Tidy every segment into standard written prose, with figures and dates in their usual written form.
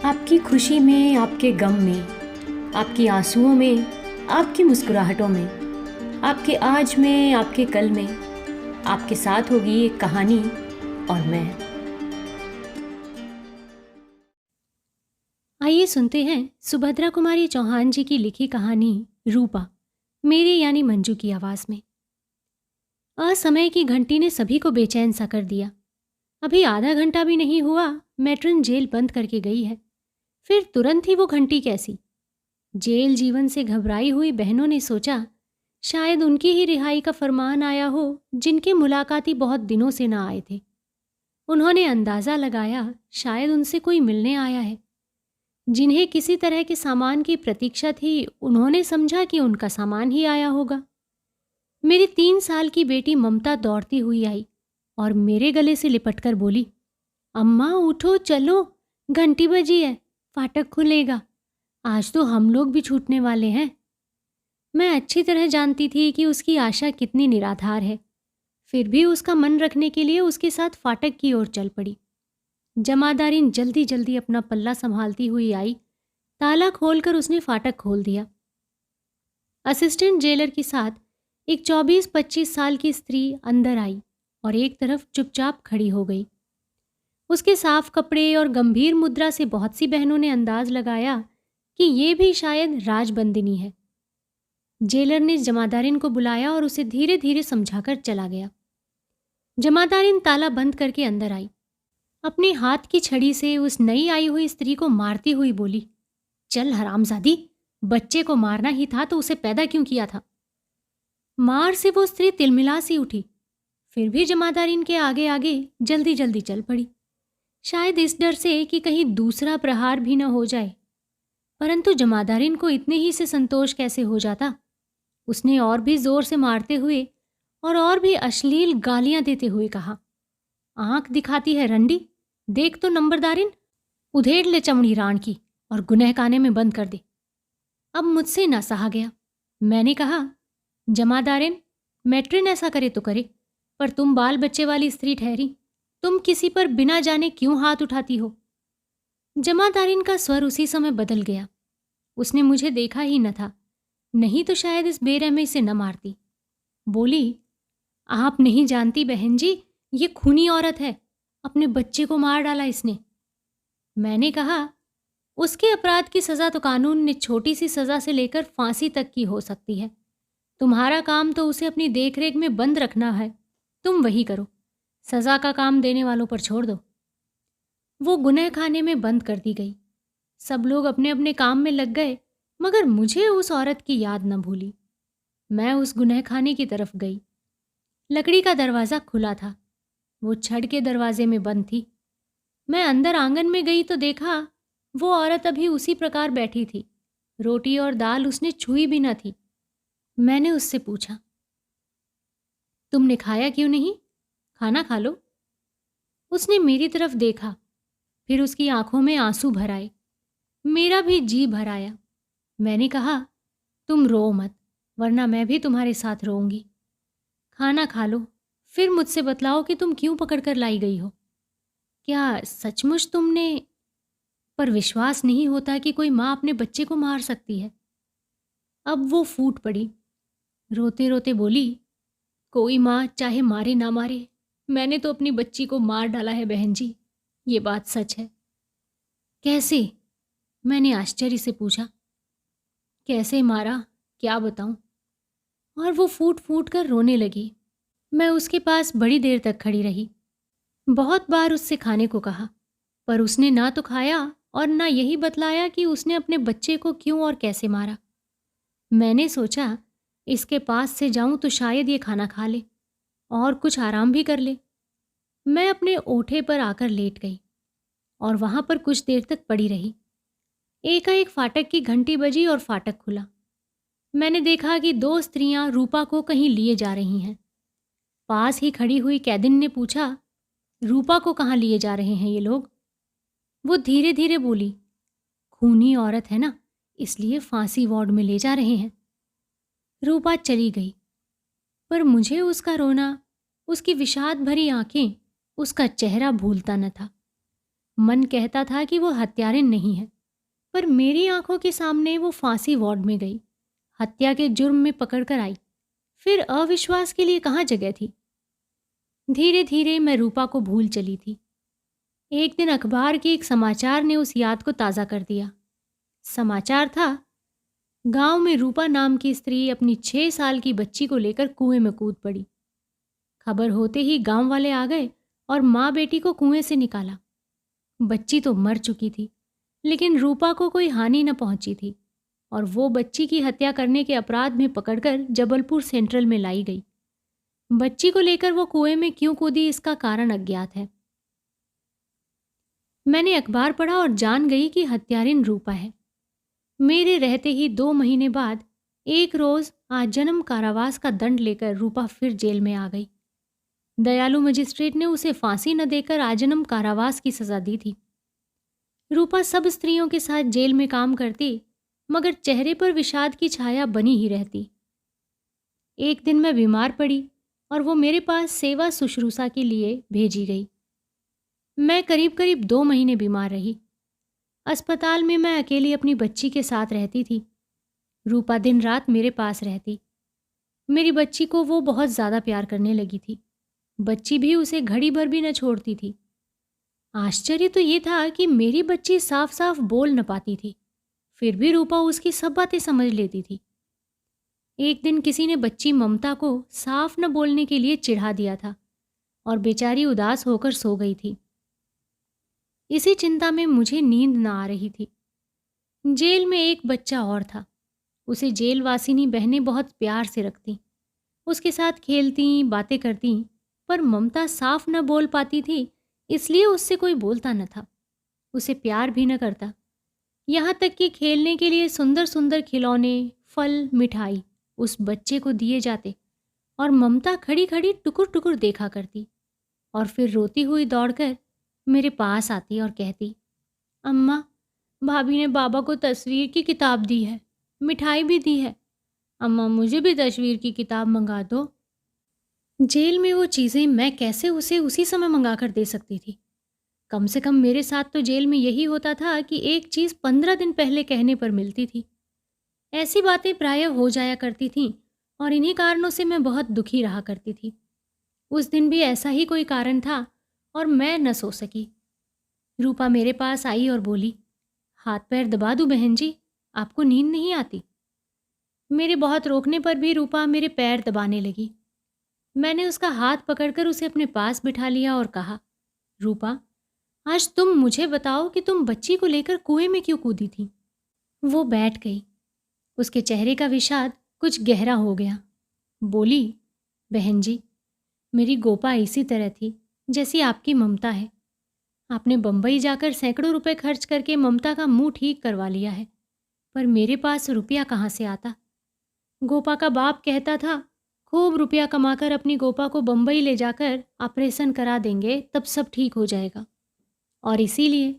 आपकी खुशी में, आपके गम में, आपकी आंसुओं में, आपकी मुस्कुराहटों में, आपके आज में, आपके कल में, आपके साथ होगी एक कहानी और मैं। आइए सुनते हैं सुभद्रा कुमारी चौहान जी की लिखी कहानी रूपा, मेरी यानी मंजू की आवाज़ में। असमय की घंटी ने सभी को बेचैन सा कर दिया। अभी आधा घंटा भी नहीं हुआ, मैट्रन जेल बंद करके गई है। फिर तुरंत ही वो घंटी कैसी? जेल जीवन से घबराई हुई बहनों ने सोचा, शायद उनकी ही रिहाई का फरमान आया हो, जिनके मुलाकाती बहुत दिनों से ना आए थे। उन्होंने अंदाज़ा लगाया, शायद उनसे कोई मिलने आया है। जिन्हें किसी तरह के सामान की प्रतीक्षा थी, उन्होंने समझा कि उनका सामान ही आया होगा। मेरी 3 साल की बेटी ममता दौड़ती हुई आई और मेरे गले से लिपटकर बोली, अम्मा उठो, चलो, घंटी बजी है, फाटक खुलेगा। आज तो हम लोग भी छूटने वाले हैं। मैं अच्छी तरह जानती थी कि उसकी आशा कितनी निराधार है, फिर भी उसका मन रखने के लिए उसके साथ फाटक की ओर चल पड़ी। जमादारिन जल्दी जल्दी अपना पल्ला संभालती हुई आई। ताला खोलकर उसने फाटक खोल दिया। असिस्टेंट जेलर के साथ एक 24-25 साल की स्त्री अंदर आई और एक तरफ चुपचाप खड़ी हो गई। उसके साफ कपड़े और गंभीर मुद्रा से बहुत सी बहनों ने अंदाज लगाया कि ये भी शायद राजबंदिनी है। जेलर ने जमादारिन को बुलाया और उसे धीरे धीरे समझाकर चला गया। जमादारिन ताला बंद करके अंदर आई। अपने हाथ की छड़ी से उस नई आई हुई स्त्री को मारती हुई बोली, चल हरामजादी, बच्चे को मारना ही था तो उसे पैदा क्यों किया था? मार से वो स्त्री तिलमिला सी उठी, फिर भी जमादारिन के आगे आगे जल्दी जल्दी चल पड़ी, शायद इस डर से कि कहीं दूसरा प्रहार भी न हो जाए। परंतु जमादारिन को इतने ही से संतोष कैसे हो जाता? उसने और भी जोर से मारते हुए और भी अश्लील गालियां देते हुए कहा, आंख दिखाती है रंडी, देख तो नंबरदारिन, उधेड़ ले चमड़ी राण की और गुनहखाने में बंद कर दे। अब मुझसे ना सहा गया। मैंने कहा, जमादारिन, मैट्रिन ऐसा करे तो करे, पर तुम बाल बच्चे वाली स्त्री ठहरी, तुम किसी पर बिना जाने क्यों हाथ उठाती हो? जमादारिन का स्वर उसी समय बदल गया। उसने मुझे देखा ही न था, नहीं तो शायद इस बेरहमी से न मारती। बोली, आप नहीं जानती बहन जी, ये खूनी औरत है, अपने बच्चे को मार डाला इसने। मैंने कहा, उसके अपराध की सज़ा तो कानून ने छोटी सी सज़ा से लेकर फांसी तक की हो सकती है। तुम्हारा काम तो उसे अपनी देखरेख में बंद रखना है, तुम वही करो, सज़ा का काम देने वालों पर छोड़ दो। वो गुनहखाने में बंद कर दी गई। सब लोग अपने अपने काम में लग गए, मगर मुझे उस औरत की याद न भूली। मैं उस गुनहखाने की तरफ गई। लकड़ी का दरवाज़ा खुला था, वो छड़ के दरवाजे में बंद थी। मैं अंदर आंगन में गई तो देखा वो औरत अभी उसी प्रकार बैठी थी। रोटी और दाल उसने छुई भी न थी। मैंने उससे पूछा, तुमने खाया क्यों नहीं? खाना खा लो। उसने मेरी तरफ देखा, फिर उसकी आंखों में आंसू भर आए। मेरा भी जी भर आया। मैंने कहा, तुम रो मत, वरना मैं भी तुम्हारे साथ रोऊंगी। खाना खा लो, फिर मुझसे बतलाओ कि तुम क्यों पकड़ कर लाई गई हो। क्या सचमुच तुमने? पर विश्वास नहीं होता कि कोई माँ अपने बच्चे को मार सकती है। अब वो फूट पड़ी, रोते रोते बोली, कोई माँ चाहे मारे ना मारे, मैंने तो अपनी बच्ची को मार डाला है बहन जी, ये बात सच है। कैसे? मैंने आश्चर्य से पूछा। कैसे मारा, क्या बताऊं? और वो फूट फूट कर रोने लगी। मैं उसके पास बड़ी देर तक खड़ी रही। बहुत बार उससे खाने को कहा, पर उसने ना तो खाया और ना यही बतलाया कि उसने अपने बच्चे को क्यों और कैसे मारा। मैंने सोचा, इसके पास से जाऊं तो शायद ये खाना खा ले और कुछ आराम भी कर ले। मैं अपने ओठे पर आकर लेट गई और वहां पर कुछ देर तक पड़ी रही। एकाएक फाटक की घंटी बजी और फाटक खुला। मैंने देखा कि 2 स्त्रियां रूपा को कहीं लिए जा रही हैं। पास ही खड़ी हुई कैदिन ने पूछा, रूपा को कहाँ लिए जा रहे हैं ये लोग? वो धीरे धीरे बोली, खूनी औरत है ना, इसलिए फांसी वार्ड में ले जा रहे हैं। रूपा चली गई, पर मुझे उसका रोना, उसकी विषाद भरी आंखें, उसका चेहरा भूलता न था। मन कहता था कि वो हत्यारिन नहीं है, पर मेरी आंखों के सामने वो फांसी वार्ड में गई, हत्या के जुर्म में पकड़ कर आई। फिर अविश्वास के लिए कहाँ जगह थी। धीरे धीरे मैं रूपा को भूल चली थी। एक दिन अखबार के एक समाचार ने उस याद को ताज़ा कर दिया। समाचार था, गांव में रूपा नाम की स्त्री अपनी 6 साल की बच्ची को लेकर कुएं में कूद पड़ी। खबर होते ही गांव वाले आ गए और माँ बेटी को कुएं से निकाला। बच्ची तो मर चुकी थी, लेकिन रूपा को कोई हानि न पहुंची थी और वो बच्ची की हत्या करने के अपराध में पकड़कर जबलपुर सेंट्रल में लाई गई। बच्ची को लेकर वो कुएं में क्यों कूदी, इसका कारण अज्ञात है। मैंने अखबार पढ़ा और जान गई कि हत्यारिन रूपा है। मेरे रहते ही 2 महीने बाद एक रोज आजन्म कारावास का दंड लेकर रूपा फिर जेल में आ गई। दयालु मजिस्ट्रेट ने उसे फांसी न देकर आजन्म कारावास की सजा दी थी। रूपा सब स्त्रियों के साथ जेल में काम करती, मगर चेहरे पर विषाद की छाया बनी ही रहती। एक दिन मैं बीमार पड़ी और वो मेरे पास सेवा शुश्रूषा के लिए भेजी गई। मैं करीब करीब 2 महीने बीमार रही। अस्पताल में मैं अकेली अपनी बच्ची के साथ रहती थी। रूपा दिन रात मेरे पास रहती। मेरी बच्ची को वो बहुत ज़्यादा प्यार करने लगी थी। बच्ची भी उसे घड़ी भर भी न छोड़ती थी। आश्चर्य तो ये था कि मेरी बच्ची साफ साफ बोल न पाती थी, फिर भी रूपा उसकी सब बातें समझ लेती थी। एक दिन किसी ने बच्ची ममता को साफ न बोलने के लिए चिढ़ा दिया था और बेचारी उदास होकर सो गई थी। इसी चिंता में मुझे नींद न आ रही थी। जेल में एक बच्चा और था। उसे जेलवासिनी बहनें बहुत प्यार से रखती, उसके साथ खेलती, बातें करती, पर ममता साफ न बोल पाती थी, इसलिए उससे कोई बोलता न था, उसे प्यार भी न करता। यहाँ तक कि खेलने के लिए सुंदर सुंदर खिलौने, फल, मिठाई उस बच्चे को दिए जाते और ममता खड़ी खड़ी टुकुर टुकुर देखा करती और फिर रोती हुई दौड़कर मेरे पास आती और कहती, अम्मा, भाभी ने बाबा को तस्वीर की किताब दी है, मिठाई भी दी है, अम्मा मुझे भी तस्वीर की किताब मंगा दो। जेल में वो चीज़ें मैं कैसे उसे उसी समय मंगा कर दे सकती थी। कम से कम मेरे साथ तो जेल में यही होता था कि एक चीज़ 15 दिन पहले कहने पर मिलती थी। ऐसी बातें प्रायः हो जाया करती थीं और इन्हीं कारणों से मैं बहुत दुखी रहा करती थी। उस दिन भी ऐसा ही कोई कारण था और मैं न सो सकी। रूपा मेरे पास आई और बोली, हाथ पैर दबा दूं बहन जी, आपको नींद नहीं आती? मेरे बहुत रोकने पर भी रूपा मेरे पैर दबाने लगी। मैंने उसका हाथ पकड़कर उसे अपने पास बिठा लिया और कहा, रूपा, आज तुम मुझे बताओ कि तुम बच्ची को लेकर कुएं में क्यों कूदी थी? वो बैठ गई। उसके चेहरे का विषाद कुछ गहरा हो गया। बोली, बहन जी, मेरी गोपा इसी तरह थी जैसी आपकी ममता है। आपने बम्बई जाकर सैकड़ों रुपए खर्च करके ममता का मुंह ठीक करवा लिया है, पर मेरे पास रुपया कहाँ से आता? गोपा का बाप कहता था, खूब रुपया कमाकर अपनी गोपा को बम्बई ले जाकर ऑपरेशन करा देंगे, तब सब ठीक हो जाएगा। और इसीलिए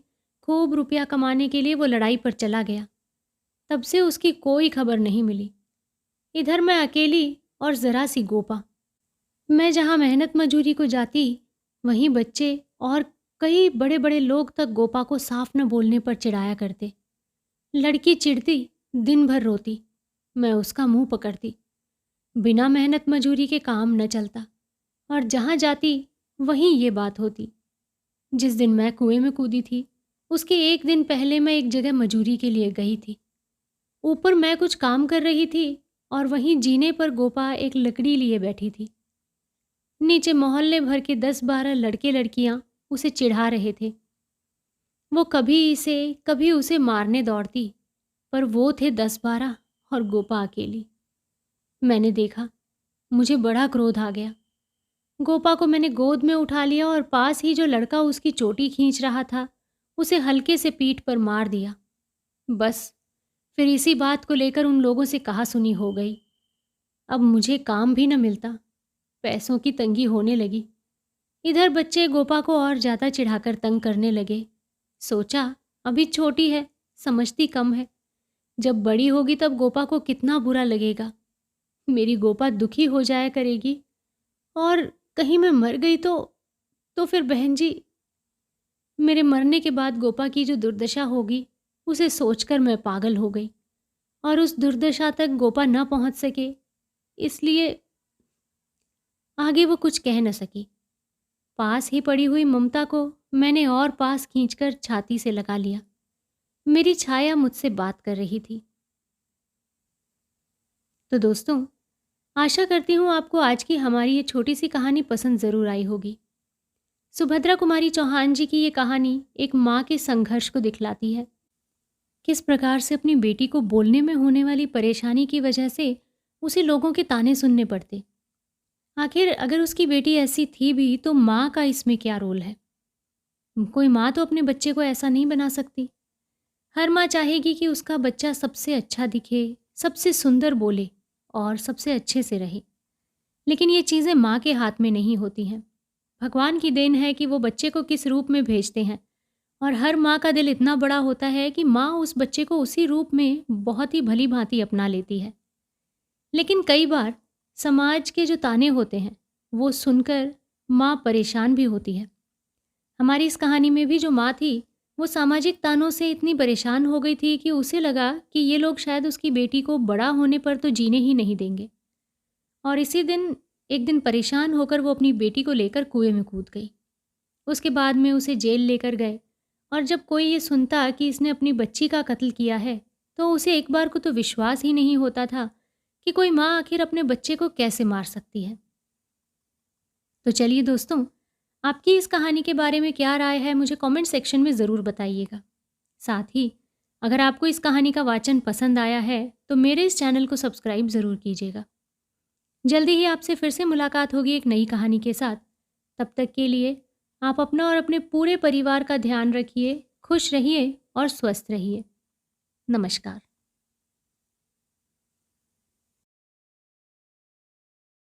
खूब रुपया कमाने के लिए वो लड़ाई पर चला गया। तब से उसकी कोई खबर नहीं मिली। इधर मैं अकेली और ज़रा सी गोपा। मैं जहाँ मेहनत मजूरी को जाती, वहीं बच्चे और कई बड़े बड़े लोग तक गोपा को साफ न बोलने पर चिढ़ाया करते। लड़की चिढ़ती, दिन भर रोती, मैं उसका मुंह पकड़ती। बिना मेहनत मजूरी के काम न चलता और जहाँ जाती वहीं ये बात होती। जिस दिन मैं कुएं में कूदी थी, उसके एक दिन पहले मैं एक जगह मजूरी के लिए गई थी। ऊपर मैं कुछ काम कर रही थी और वहीं जीने पर गोपा एक लकड़ी लिए बैठी थी। नीचे मोहल्ले भर के 10-12 लड़के लड़कियां उसे चिढ़ा रहे थे। वो कभी उसे मारने दौड़ती, पर वो थे 10-12 और गोपा अकेली। मैंने देखा, मुझे बड़ा क्रोध आ गया। गोपा को मैंने गोद में उठा लिया और पास ही जो लड़का उसकी चोटी खींच रहा था, उसे हल्के से पीठ पर मार दिया। बस फिर इसी बात को लेकर उन लोगों से कहा सुनी हो गई। अब मुझे काम भी न मिलता, पैसों की तंगी होने लगी। इधर बच्चे गोपा को और ज़्यादा चिढ़ाकर तंग करने लगे। सोचा, अभी छोटी है, समझती कम है, जब बड़ी होगी तब गोपा को कितना बुरा लगेगा। मेरी गोपा दुखी हो जाया करेगी और कहीं मैं मर गई तो फिर बहन जी। मेरे मरने के बाद गोपा की जो दुर्दशा होगी, उसे सोचकर मैं पागल हो गई और उस दुर्दशा तक गोपा न पहुंच सके, इसलिए आगे वो कुछ कह न सकी। पास ही पड़ी हुई ममता को मैंने और पास खींचकर छाती से लगा लिया। मेरी छाया मुझसे बात कर रही थी। तो दोस्तों, आशा करती हूँ आपको आज की हमारी ये छोटी सी कहानी पसंद ज़रूर आई होगी। सुभद्रा कुमारी चौहान जी की ये कहानी एक माँ के संघर्ष को दिखलाती है। किस प्रकार से अपनी बेटी को बोलने में होने वाली परेशानी की वजह से उसे लोगों के ताने सुनने पड़ते। आखिर अगर उसकी बेटी ऐसी थी भी तो माँ का इसमें क्या रोल है? कोई माँ तो अपने बच्चे को ऐसा नहीं बना सकती। हर माँ चाहेगी कि उसका बच्चा सबसे अच्छा दिखे, सबसे सुंदर बोले और सबसे अच्छे से रहे। लेकिन ये चीज़ें माँ के हाथ में नहीं होती हैं। भगवान की देन है कि वो बच्चे को किस रूप में भेजते हैं और हर माँ का दिल इतना बड़ा होता है कि माँ उस बच्चे को उसी रूप में बहुत ही भली भांति अपना लेती है। लेकिन कई बार समाज के जो ताने होते हैं वो सुनकर माँ परेशान भी होती है। हमारी इस कहानी में भी जो माँ थी वो सामाजिक तानों से इतनी परेशान हो गई थी कि उसे लगा कि ये लोग शायद उसकी बेटी को बड़ा होने पर तो जीने ही नहीं देंगे। और इसी दिन एक दिन परेशान होकर वो अपनी बेटी को लेकर कुएं में कूद गई। उसके बाद में उसे जेल लेकर गए और जब कोई ये सुनता कि इसने अपनी बच्ची का कत्ल किया है तो उसे एक बार को तो विश्वास ही नहीं होता था कि कोई माँ आखिर अपने बच्चे को कैसे मार सकती है। तो चलिए दोस्तों, आपकी इस कहानी के बारे में क्या राय है मुझे कमेंट सेक्शन में ज़रूर बताइएगा। साथ ही अगर आपको इस कहानी का वाचन पसंद आया है तो मेरे इस चैनल को सब्सक्राइब ज़रूर कीजिएगा। जल्दी ही आपसे फिर से मुलाकात होगी एक नई कहानी के साथ। तब तक के लिए आप अपना और अपने पूरे परिवार का ध्यान रखिए, खुश रहिए और स्वस्थ रहिए। नमस्कार।